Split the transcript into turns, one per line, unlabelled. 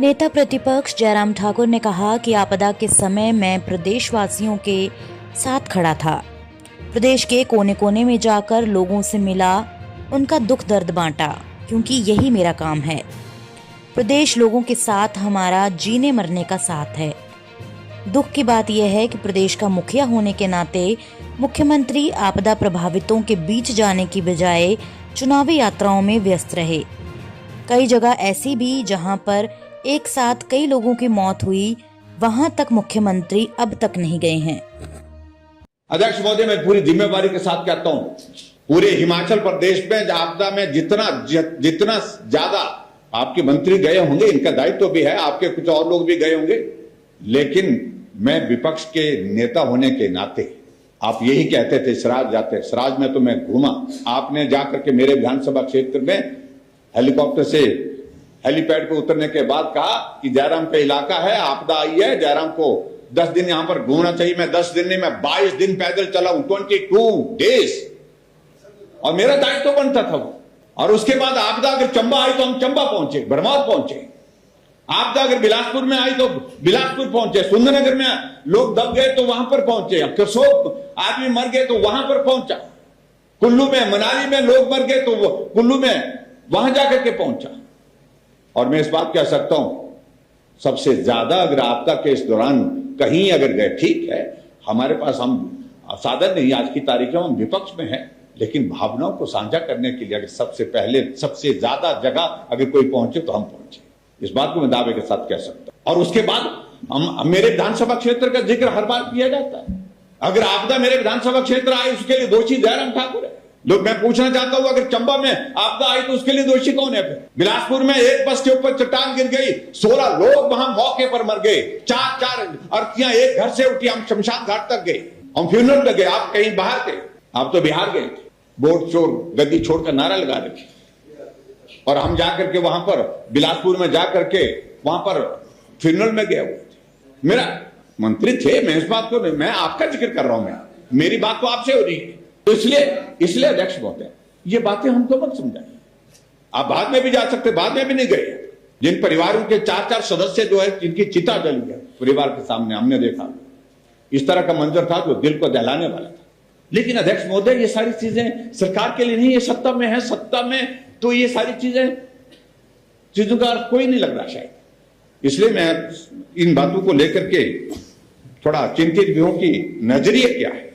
नेता प्रतिपक्ष जयराम ठाकुर ने कहा कि आपदा के समय मैं प्रदेशवासियों के साथ खड़ा था। प्रदेश के कोने कोने में जाकर लोगों से मिला, उनका दुख दर्द बांटा, क्योंकि यही मेरा काम है। प्रदेश लोगों के साथ हमारा जीने मरने का साथ है। दुख की बात यह है कि प्रदेश का मुखिया होने के नाते मुख्यमंत्री आपदा प्रभावितों के बीच जाने की बजाय चुनावी यात्राओं में व्यस्त रहे। कई जगह ऐसी भी जहां पर एक साथ कई लोगों की मौत हुई, वहां तक मुख्यमंत्री अब तक नहीं गए हैं।
अध्यक्ष महोदय, मैं पूरी जिम्मेवारी के साथ कहता हूं, पूरे हिमाचल प्रदेश में आपदा में जितना ज्यादा आपके मंत्री गए होंगे, इनका दायित्व भी है, आपके कुछ और लोग भी गए होंगे, लेकिन मैं विपक्ष के नेता होने के नाते, आप यही कहते थे सराज जाते, सराज में तो मैं घूमा, आपने जाकर के मेरे विधानसभा क्षेत्र में हेलीकॉप्टर से हेलीपैड पे उतरने के बाद कहा कि जयराम का इलाका है, आपदा आई है, जयराम को 10 दिन यहां पर घूमना चाहिए। मैं 10 दिन नहीं, मैं 22 दिन पैदल चला हूं, 22 डेज, और मेरा दायित्व बनता था वो। और उसके बाद आपदा अगर चंबा आई तो हम चंबा पहुंचे, भरमौर पहुंचे। आपदा अगर बिलासपुर में आई तो बिलासपुर पहुंचे, सुंदरनगर में लोग दब गए तो वहां पर पहुंचे, कसोब आदमी मर गए तो वहां पर पहुंचा, कुल्लू में, मनाली में लोग मर गए तो कुल्लू में वहां जाकर के पहुंचा। और मैं इस बात कह सकता हूं, सबसे ज्यादा अगर आपदा के इस दौरान कहीं अगर गए, ठीक है, हमारे पास हम साधन नहीं, आज की तारीख में हम विपक्ष में हैं, लेकिन भावनाओं को साझा करने के लिए अगर सबसे पहले सबसे ज्यादा जगह अगर कोई पहुंचे तो हम पहुंचे, इस बात को मैं दावे के साथ कह सकता हूं। और उसके बाद हम मेरे विधानसभा क्षेत्र का जिक्र हर बार किया जाता है। अगर आपदा मेरे विधानसभा क्षेत्र आए, उसके लिए दोषी जयराम ठाकुर है। लोग, मैं पूछना चाहता हूं, अगर चंबा में आपदा आई तो उसके लिए दोषी कौन है? बिलासपुर में एक बस के ऊपर चट्टान गिर गई, 16 लोग वहां मौके पर मर गए, 4 अर्थियां एक घर से उठी, हम शमशान घाट तक गए, हम फ्यूनरल तक गए। आप कहीं बाहर थे, आप तो बिहार गए थे, वोट चोर गद्दी छोड़कर नारा लगा रखे, और हम जाकर के वहां पर बिलासपुर में जाकर के वहां पर फ्यूनरल में गए हुए थे। मेरा मंत्री थे, मैं इस बात को, मैं आपका जिक्र कर रहा हूं, मैं मेरी बात तो आपसे हो रही है, तो इसलिए अध्यक्ष महोदय, ये बातें हमको मत समझाइए। आप बाद में भी जा सकते, बाद में भी नहीं गए। जिन परिवारों के 4 सदस्य जो है, जिनकी चिता जली है परिवार के सामने, हमने देखा इस तरह का मंजर था जो दिल को दहलाने वाला था। लेकिन अध्यक्ष महोदय, ये सारी चीजें सरकार के लिए नहीं, ये सत्ता में है, सत्ता में तो ये सारी चीजों का कोई नहीं लग रहा शायद। इसलिए मैं इन बातों को लेकर के थोड़ा चिंतित भी हूं कि नजरिए क्या है।